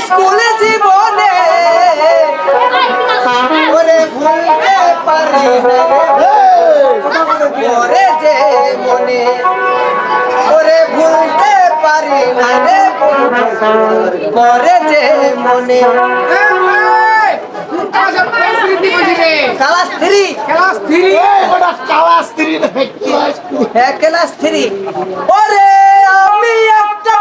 স্কুলে জীবনে ওরে ভুলতে পারি ওরে যে মনে ওরে ভুলতে পারি না রে পরে যে মনে ক্লাস 3 ওরে আমি একটা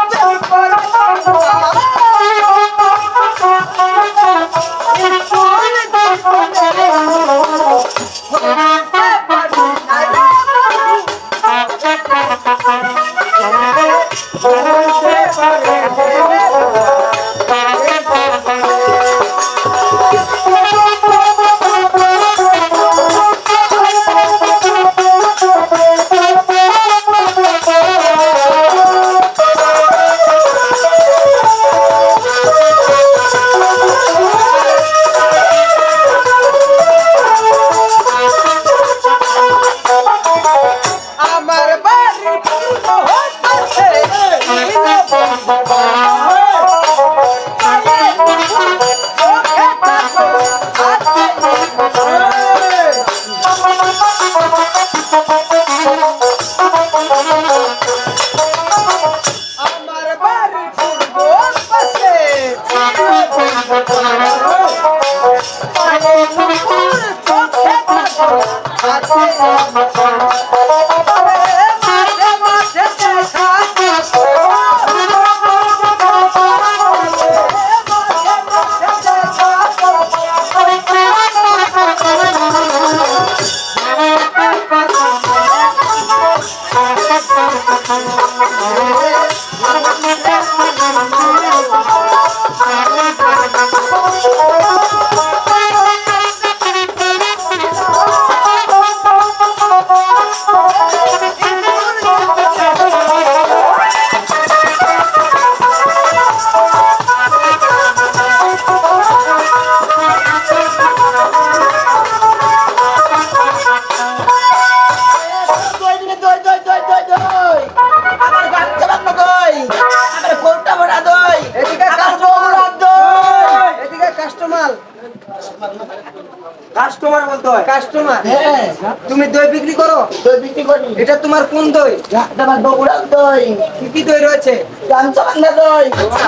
কাস্টমার বলতে হয়। কাস্টমার? হ্যাঁ, তুমি দই বিক্রি করো? দই বিক্রি করি। এটা তোমার কোন দই? এটা আমার বগুড়ার দই। কি কি দই রয়েছে? কাঞ্চনগঞ্জা দই,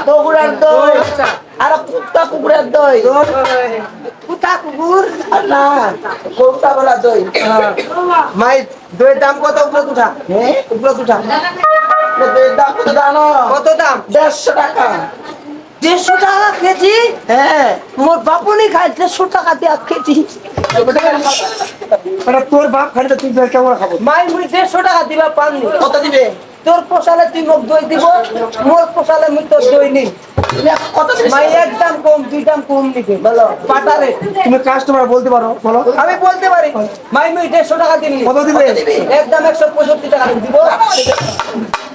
বগুড়ার দই, আচ্ছা। আর কুত্তা কুকুরের দই। কুতা কুকুর? আর না, গরুটা বলা দই। মাই দইয়ের দাম কত উপরে উঠা? হ্যাঁ, উপরে উঠা। এটা দইয়ের দাম কত জানো? কত দাম? 150 টাকা। 150 টাকা কেজি? হ্যাঁ, মোর বাপনি খায় 150 টাকা দিয়া কেজি। মানে তোর বাপ খাইতে তুই বের কেমন খাবো? মাই মুই 150 টাকা দিবা পাননি। কত দিবে? তোর পোষালে তুই মোক দই দিব, মোর পোষালে মুই তোর দই নিই। তুমি এখন কত দিবে? মাই এক দাম কম, দুই দাম কম নিবে। বলো পাটারে। তুমি কাস্টমার বলতে পারো, বলো। আমি বলতে পারি মাই মুই 150 টাকা দিন। কত দিবে? একদম 165 টাকা দিব।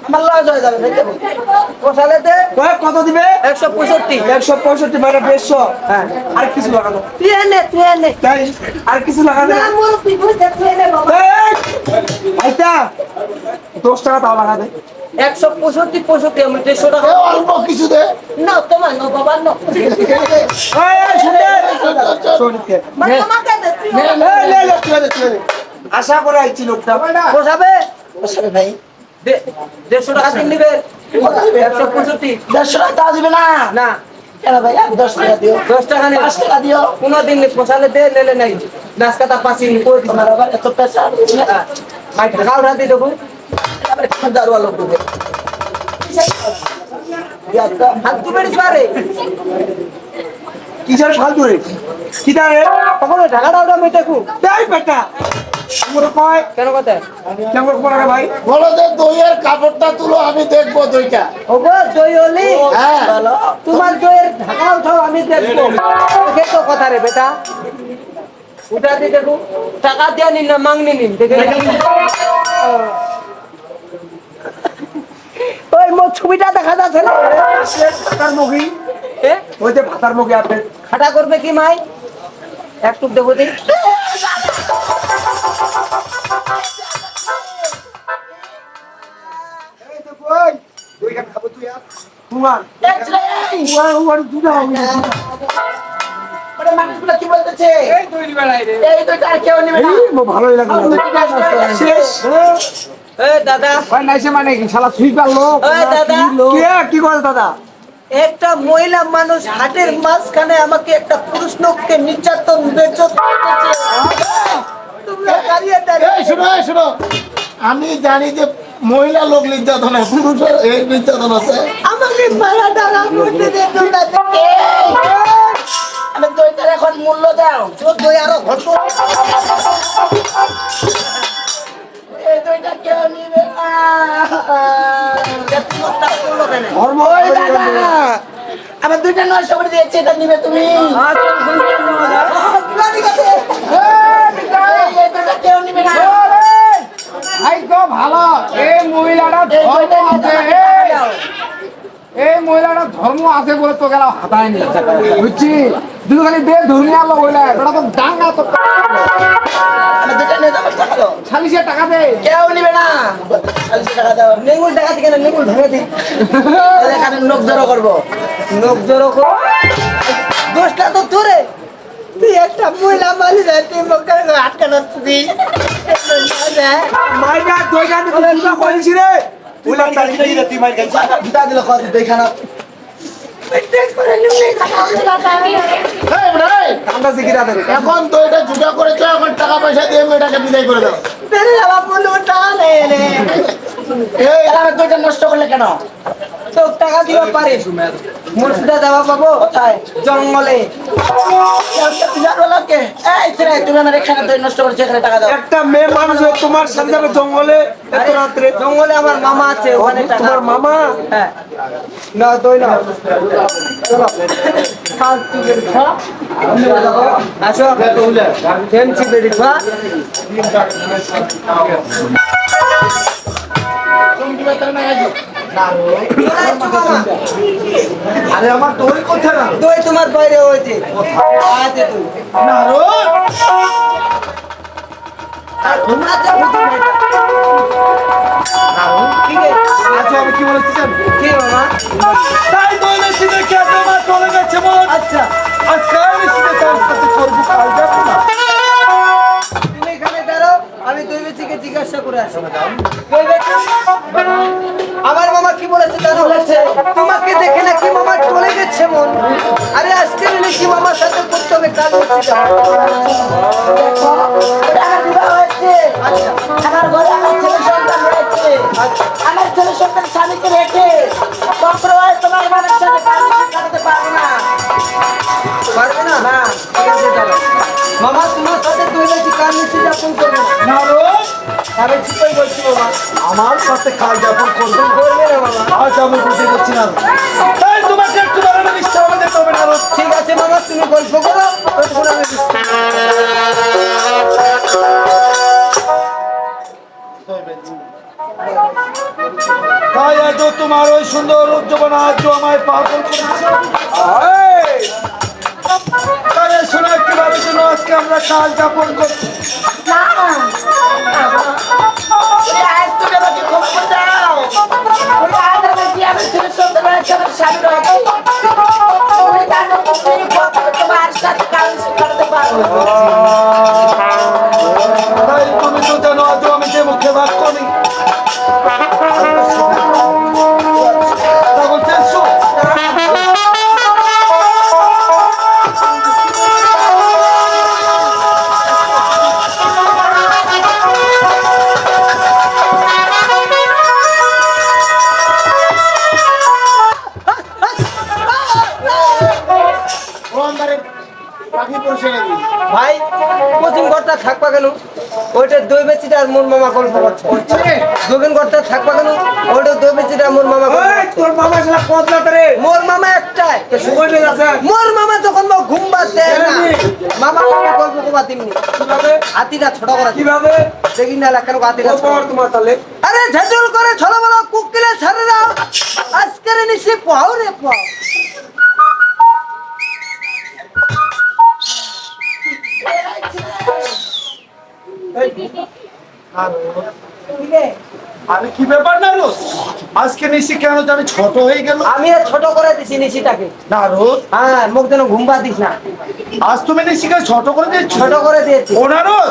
আমার লস হয়ে যাবে, দেখতে পাবো। পোষালে দে কত দিবে? 165। 165 মানে 150। হ্যাঁ, আর কিছু লাগানো? তুই এনে তাই আর কিছু লাগানো? না মোর তুই বুঝতে তুই এনে বাবা। আইতা 10 টাকা তাও লাগাবে। 165 আমি 150 টাকা। অল্প কিছু দে। না তোমার না বাবা না। এই শুনে শুনতে মানে আমাকে দে তুই। আশা করে আইছি লোকটা। পোষাবে? বসাবে ভাই। 150 টাকা দিন নিবে। 165। 150 টাকা তাও দিবে না? না কেন ভাই, আর 10 টাকা দিও। 10 টাকা নেই। 5 টাকা দিও। কোনদিন পোষালে দে, নেলে নাই। নাস্কাতা পাসি করে দিস। তোমার আবার এত পেশা? মাই ঢাকা উঠা দি দেবো। আবার দারুয়া লোক দিবে। হাত তু বেরিস পারে। কিসের ফালতু রে? কি দাঁড়ে? কখনো ঢাকাটা উঠা আমি দেখু। তাই বেটা মোর কয় কেন কথা? কেমন করে রে ভাই? বলো যে দইয়ের কাপড়টা তুলো, আমি দেখবো দইটা। ওগো দই হলি। হ্যাঁ, তোমার দইয়ের ঢাকা উঠাও আমি দেখবো। দেখে তো কথা রে বেটা। উঠা দি দেখু। টাকা দিয়া নিন না মাংনি নিন দেখে। ওই মোর ছবিটা দেখা যাচ্ছে না? ভাতার মুখী এ? ওই যে ভাতার মুখী আপনি খাটা করবে কি মাই? একটু দেখো দিন। ওরে মানুষগুলো কি বলতেছে? এই দইটা আর কেউ নেবে না। ভালোই লাগলো শেষ এ দাদা, ভাই নাইছে মানে কি শালা তুই পারলো ওই দাদা। কি করে দাদা? একটা মহিলা মানুষ হাটের মাঝখানে আমাকে একটা পুরুষ লোককে নির্যাতন বেচত করতেছে। তোমরা দাঁড়িয়ে দাঁড়িয়ে এই শোনো, এই শোনো, আমি জানি যে মহিলা লোক নির্যাতন আছে, পুরুষের এই নির্যাতন আছে। আমাকে মারা ডালা করতে দে তোমরা। আমি দইটার এখন মূল্য দাও। তোর দই আরো ঘটো। এই দইটা কেউ নিবে না। ধর্ম ওই দাদা, আমার দুইটা 900 করে দিয়েছে, এটা নিবে তুমি? এই দইটা কেউ নিবে না। ভাই তো ভালো এই মহিলাটা এই দইটা ধর্ম নিতে আছে দাও। এই মহিলাটা ধর্ম আছে বলে তো গেল হাতায় নি বুঝছি দুটো খালি বে ধর্মিয়া লোক হইলে ওটা তো ডাঙ্গা তো আমার দুইটা নিয়ে যাবো, টাকা দাও। ছালিশে টাকা দে কেউ নিবে না। 40 টাকা দাও। নেগুল টাকা থেকে নেগুল ভেঙে দিই। তাহলে এখানে লোক জড়ো করবো। লোক জড়ো কর। দোষটা তো তোরে। তুই একটা মহিলা মালি যায় তুই মুখে আটকানো দিস। মাইকা দই গানে তুই কি করিস রে উলা তালি দিলে তুই মাইকা জুতা দিল কত দেখা না। এই বেটা, এই, কান্দা সিকিরা দে এখন তো এটা জুতা করেছো, এখন টাকা পয়সা দিয়ে মেয়েটাকে বিদায় করে দাও। মেরে যাওয়া বন্ধু টাকা নেই রে। এই আমার দইটা নষ্ট করলে কেন? তো টাকা দিবা পারে। মুর্শিদা যাওয়া পাবো কোথায়? জঙ্গলে। এই ছেলে, তুমি আমার এখানে দই নষ্ট করেছো, এখানে টাকা দাও। একটা মেয়ে মানুষ হয়ে তোমার সাথে যাবে জঙ্গলে এত রাত্রে জঙ্গলে আমার মামা আছে ওখানে টাকা। তোমার মামা হ্যাঁ না দই না চলো আসো ফেন্সি বেরি খা আরে আমার দই কোথায় না দই তোমার বাইরে হয়েছে আছে তুই আর তোমরা যে বুঝি না। ঠিক আছে আমি কি বলেছি জানো? কি মামা? তাই বলেছি দেখে তোমার চলে গেছে মন। আচ্ছা আজকে আমি শুধু তার সাথে করবো, কাল যাবো না। তুমি এখানে দাঁড়াও, আমি দৈবেচিকে জিজ্ঞাসা করে আসি। দৈবেচি, আমার মামা কি বলেছে জানো? তোমাকে দেখে নাকি মামা চলে গেছে মন। আরে আজকে নাকি মামার সাথে করতে হবে কাজ করছি। আমার বিবাহ হয়েছে, আমার ঘরে আমার ছেলে সন্তান রয়েছে, আমার ছেলে সন্তান স্বামীকে রেখে কখনো তোমার মানের সাথে কাটাতে পারবো না। পারবে না? না, ঠিক আছে দাঁড়াও। মামা তোমার সাথে দৈবেচি কাজ নিচ্ছি যাপন করবে না। নারদ, আমি ঠিকই বলছি মামা। আমার সাথে কাল যাপন করবে না। করবে না মামা। আজ আমি বুঝে গেছি না। তাই তোমাকে একটু বাড়ানো মিথ্যা আমাদের তবে নারদ। ঠিক আছে মামা, তুমি গল্প করো, ততক্ষণ আমি তাই আজ তোমার ওই সুন্দর উজ্জীবন আজ আমায় পাগল করেছে। তাই শোনা কিভাবে যেন আজকে আমরা কাল যাপন করছি। না, তুমি আজ তুমি আমাকে ক্ষমা করে দাও। তুমি আজ আমাকে আমার ছেলে সন্তান রয়েছে, আমার স্বামী রয়েছে। তুমি জানো তুমি কখনো তোমার সাথে কাটাতে পারবো না। তাই তুমি তো জানো আজ আমি যে মুখে বাদ করি তা বলতে এসো। পাখি পড়ছে নাকি? ভাই কোচিং ঘরটা থাকবা কেন? ওইটা দই বেচিটা আর মোর মামা গল্প করছে। দোকান ঘরটা থাকবা কেন? ওইটা দই বেচিটা মোর মামা গল্প করছে। তোর মামা সেটা পথলাতে রে মোর মামা একটাই। সময় লেগে আছে মোর মামা যখন মো ঘুম বাজে না, মামা আমাকে গল্প করবা তেমনি। কিভাবে হাতিটা ছোট করে কিভাবে দেখি না কেন হাতিটা ছোট। খবর তোমার তাহলে আরে ঝাঁঝুল করে ছোট বড় কুকিলে ছাড়ে দাও। আজকের নিশি পাও রে পাও। আমি কি ব্যাপার নারদ? আজকে নিশি কেন জানি ছোট হয়ে গেল। আমি আর ছোট করে দিছি নিশিটাকে। নারদ, হ্যাঁ, মুখ যেন ঘুমবা দিস না। আজ তুমি নিশিকে ছোট করে দিয়েছো। ছোট করে দিয়েছি। ও নারদ,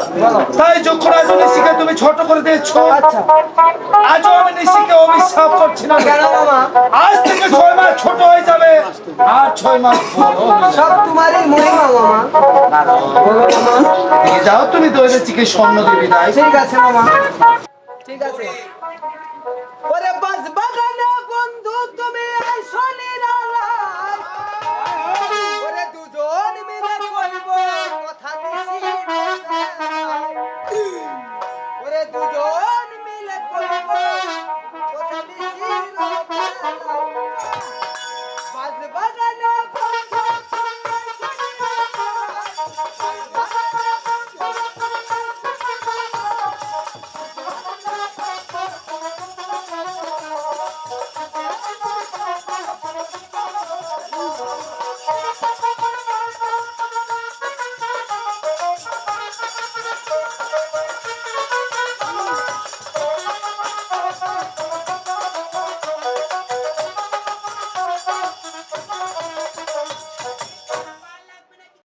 তাই যখন আজ নিশিকে তুমি ছোট করে দিয়েছো, আচ্ছা আজও আমি নিশিকে অভিশাপ করছি না। কেন মামা? আজ থেকে 6 মাস ছোট হয়ে যাবে আর 6 মাস বড় হবে। সব তোমারই মহিমা মামা। বলো মামা। দিয়ে যাও তুমি দৈবেচিকে স্বর্ণ দেবী দায়। ঠিক আছে মামা, ঠিক আছে।